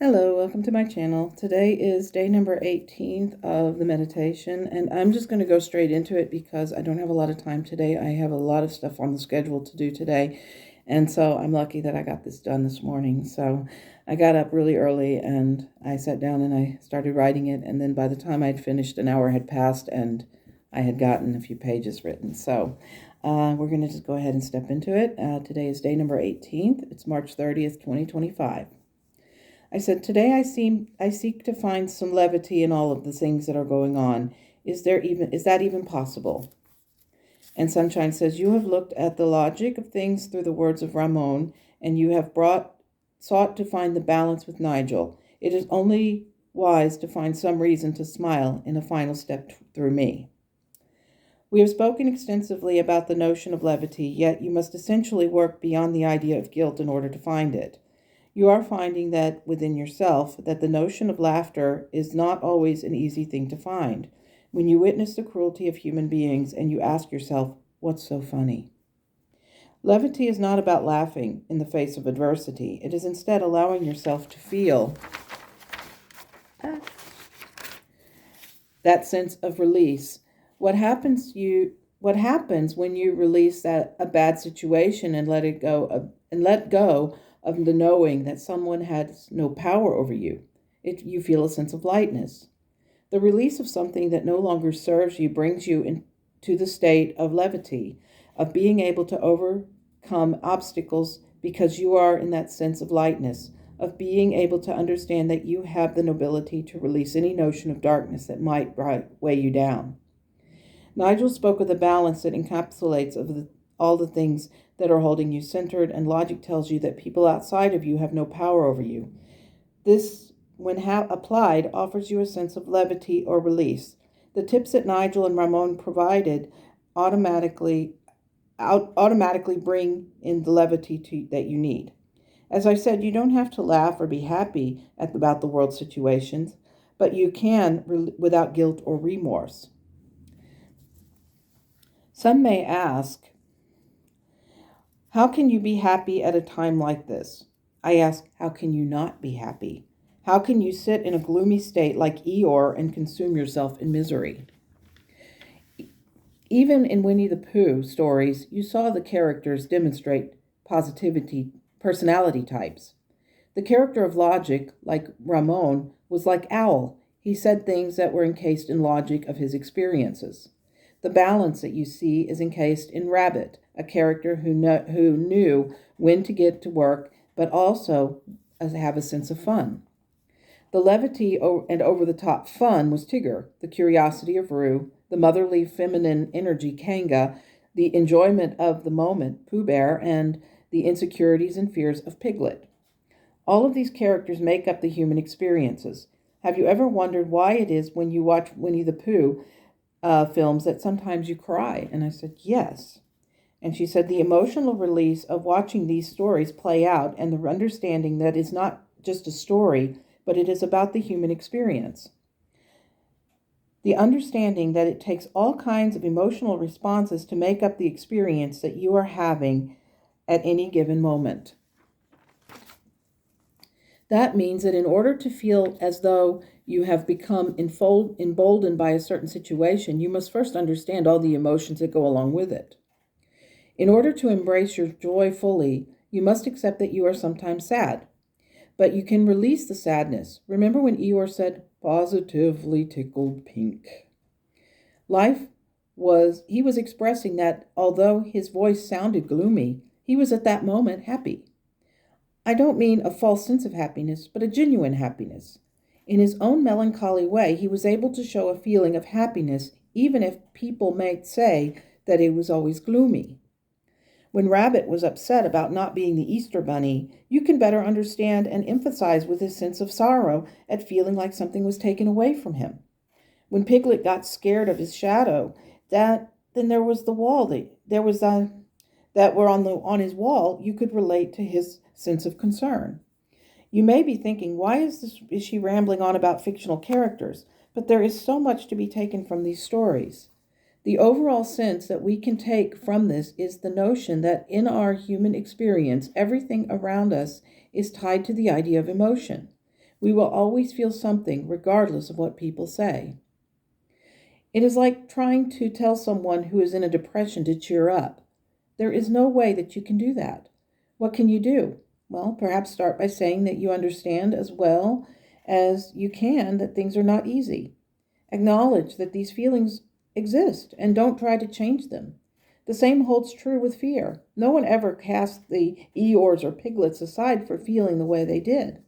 Hello, welcome to my channel. Today is day number 18th of the meditation, and I'm just going to go straight into it because I don't have a lot of time today. I have a lot of stuff on the schedule to do today, and so I'm lucky that I got this done this morning. So I got up really early and I sat down and I started writing it, and then by the time I'd finished, an hour had passed and I had gotten a few pages written. So we're going to just go ahead and step into it. Today is day number 18th. It's March 30th, 2025. I said, today I seek to find some levity in all of the things that are going on. Is that even possible? And Sunshine says, you have looked at the logic of things through the words of Ramon, and you have sought to find the balance with Nigel. It is only wise to find some reason to smile in a final step through me. We have spoken extensively about the notion of levity, yet you must essentially work beyond the idea of guilt in order to find it. You are finding that within yourself, that the notion of laughter is not always an easy thing to find. When you witness the cruelty of human beings and you ask yourself, what's so funny? Levity is not about laughing in the face of adversity. It is instead allowing yourself to feel that sense of release. What happens when you release a bad situation and let go of the knowing that someone has no power over you? You feel a sense of lightness. The release of something that no longer serves you brings you into the state of levity, of being able to overcome obstacles because you are in that sense of lightness, of being able to understand that you have the nobility to release any notion of darkness that might weigh you down. Nigel spoke of the balance that encapsulates all the things that are holding you centered, and logic tells you that people outside of you have no power over you. This, when applied, offers you a sense of levity or release. The tips that Nigel and Ramon provided automatically bring in the levity that you need. As I said, you don't have to laugh or be happy about the world situations, but you can without guilt or remorse. Some may ask, how can you be happy at a time like this? I ask, how can you not be happy? How can you sit in a gloomy state like Eeyore and consume yourself in misery? Even in Winnie the Pooh stories, you saw the characters demonstrate personality types. The character of Logic, like Ramon, was like Owl. He said things that were encased in logic of his experiences. The balance that you see is encased in Rabbit, a character who knew when to get to work, but also have a sense of fun. The levity and over-the-top fun was Tigger, the curiosity of Roo, the motherly feminine energy Kanga, the enjoyment of the moment Pooh Bear, and the insecurities and fears of Piglet. All of these characters make up the human experiences. Have you ever wondered why it is when you watch Winnie the Pooh films that sometimes you cry? And I said, yes. And she said, the emotional release of watching these stories play out and the understanding that it's not just a story, but it is about the human experience. The understanding that it takes all kinds of emotional responses to make up the experience that you are having at any given moment. That means that in order to feel as though you have become emboldened by a certain situation, you must first understand all the emotions that go along with it. In order to embrace your joy fully, you must accept that you are sometimes sad. But you can release the sadness. Remember when Eeyore said, positively tickled pink? He was expressing that although his voice sounded gloomy, he was at that moment happy. I don't mean a false sense of happiness, but a genuine happiness. In his own melancholy way, he was able to show a feeling of happiness, even if people might say that it was always gloomy. When Rabbit was upset about not being the Easter Bunny, you can better understand and empathize with his sense of sorrow at feeling like something was taken away from him. When Piglet got scared of his shadow, then there was the wall that were on his wall. You could relate to his sense of concern. You may be thinking, why is she rambling on about fictional characters? But there is so much to be taken from these stories. The overall sense that we can take from this is the notion that in our human experience, everything around us is tied to the idea of emotion. We will always feel something regardless of what people say. It is like trying to tell someone who is in a depression to cheer up. There is no way that you can do that. What can you do? Well, perhaps start by saying that you understand as well as you can that things are not easy. Acknowledge that these feelings exist and don't try to change them. The same holds true with fear. No one ever cast the Eeyores or piglets aside for feeling the way they did,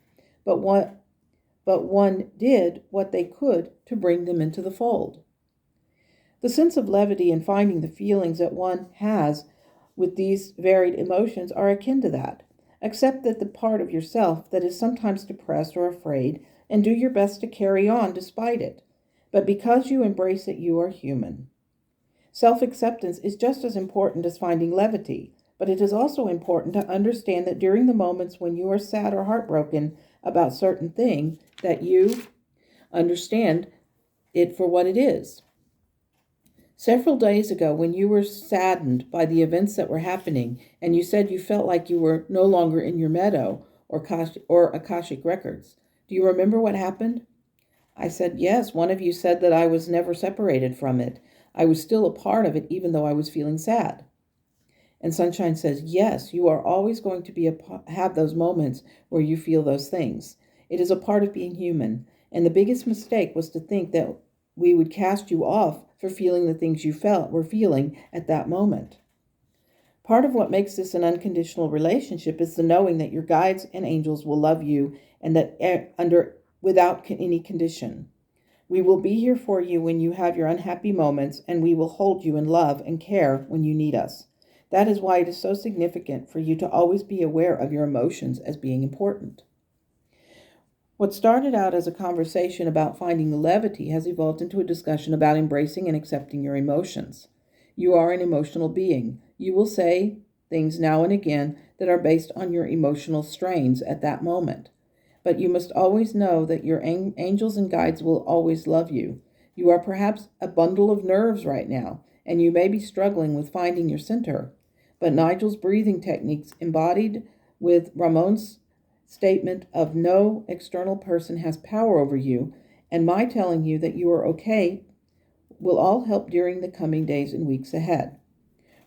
but one did what they could to bring them into the fold. The sense of levity in finding the feelings that one has with these varied emotions are akin to that. Accept that the part of yourself that is sometimes depressed or afraid and do your best to carry on despite it. But because you embrace it, you are human. Self-acceptance is just as important as finding levity, but it is also important to understand that during the moments when you are sad or heartbroken about certain thing, that you understand it for what it is. Several days ago, when you were saddened by the events that were happening, and you said you felt like you were no longer in your Meadow or Akashic Records, do you remember what happened? I said, yes, one of you said that I was never separated from it. I was still a part of it, even though I was feeling sad. And Sunshine says, yes, you are always going to have those moments where you feel those things. It is a part of being human. And the biggest mistake was to think that we would cast you off for feeling the things you were feeling at that moment. Part of what makes this an unconditional relationship is the knowing that your guides and angels will love you and that without any condition. We will be here for you when you have your unhappy moments, and we will hold you in love and care when you need us. That is why it is so significant for you to always be aware of your emotions as being important. What started out as a conversation about finding the levity has evolved into a discussion about embracing and accepting your emotions. You are an emotional being. You will say things now and again that are based on your emotional strains at that moment. But you must always know that your angels and guides will always love you. You are perhaps a bundle of nerves right now, and you may be struggling with finding your center. But Nigel's breathing techniques, embodied with Ramon's statement of no external person has power over you, and my telling you that you are okay, will all help during the coming days and weeks ahead.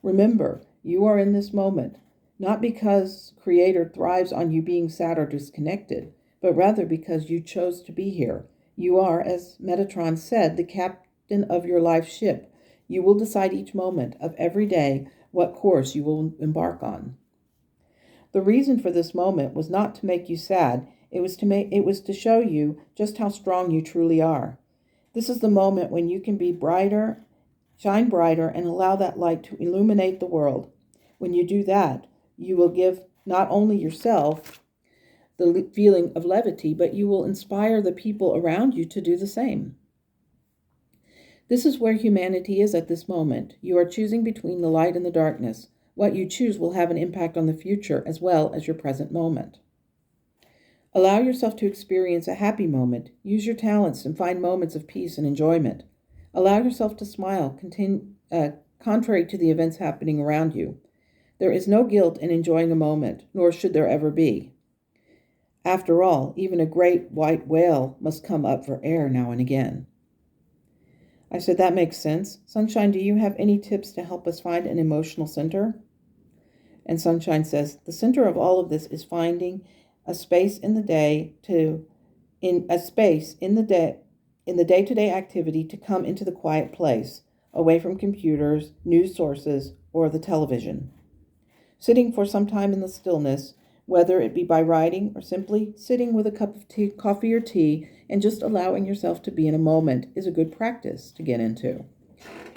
Remember, you are in this moment, not because Creator thrives on you being sad or disconnected, but rather because you chose to be here. You are, as Metatron said, the captain of your life ship. You will decide each moment of every day what course you will embark on. The reason for this moment was not to make you sad. It was to show you just how strong you truly are. This is the moment when you can be brighter, shine brighter, and allow that light to illuminate the world. When you do that, you will give not only yourself the feeling of levity, but you will inspire the people around you to do the same. This is where humanity is at this moment. You are choosing between the light and the darkness. What you choose will have an impact on the future as well as your present moment. Allow yourself to experience a happy moment. Use your talents and find moments of peace and enjoyment. Allow yourself to smile, contrary to the events happening around you. There is no guilt in enjoying a moment, nor should there ever be. After all, even a great white whale must come up for air now and again. I said, that makes sense. Sunshine, do you have any tips to help us find an emotional center? And Sunshine says, the center of all of this is finding a space in the day-to-day activity to come into the quiet place, away from computers, news sources, or the television. Sitting for some time in the stillness, whether it be by writing or simply sitting with a cup of coffee or tea and just allowing yourself to be in a moment, is a good practice to get into.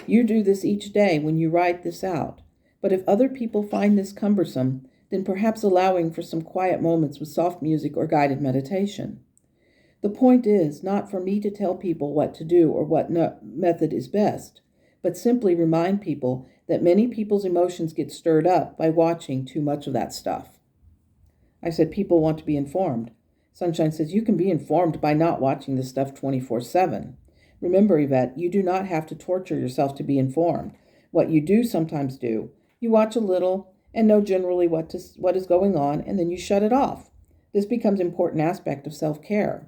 You do this each day when you write this out. But if other people find this cumbersome, then perhaps allowing for some quiet moments with soft music or guided meditation. The point is not for me to tell people what to do or what method is best, but simply remind people that many people's emotions get stirred up by watching too much of that stuff. I said, people want to be informed. Sunshine says, you can be informed by not watching this stuff 24/7. Remember, Yvette, you do not have to torture yourself to be informed. What you do sometimes do, you watch a little and know generally what is going on, and then you shut it off. This becomes an important aspect of self-care.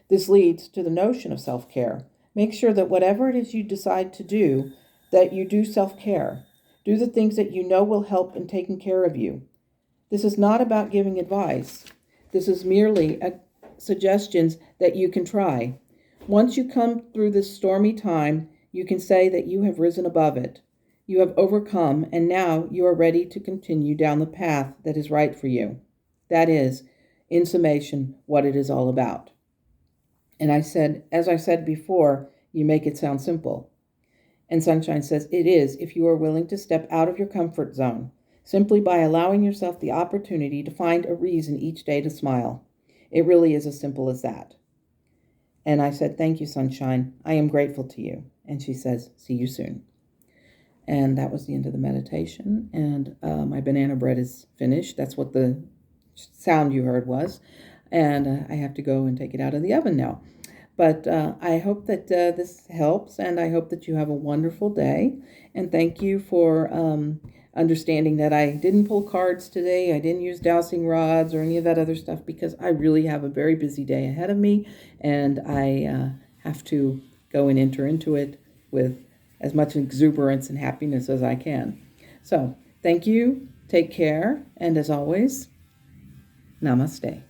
This leads to the notion of self-care. Make sure that whatever it is you decide to do, that you do self-care. Do the things that you know will help in taking care of you. This is not about giving advice. This is merely suggestions that you can try. Once you come through this stormy time, you can say that you have risen above it. You have overcome, and now you are ready to continue down the path that is right for you. That is, in summation, what it is all about. And I said, as I said before, you make it sound simple. And Sunshine says, it is if you are willing to step out of your comfort zone, simply by allowing yourself the opportunity to find a reason each day to smile. It really is as simple as that. And I said, thank you, Sunshine. I am grateful to you. And she says, see you soon. And that was the end of the meditation. And my banana bread is finished. That's what the sound you heard was. And I have to go and take it out of the oven now. But I hope that this helps, and I hope that you have a wonderful day. And thank you for understanding that I didn't pull cards today. I didn't use dowsing rods or any of that other stuff because I really have a very busy day ahead of me, and I have to go and enter into it with as much exuberance and happiness as I can. So thank you, take care, and as always, namaste.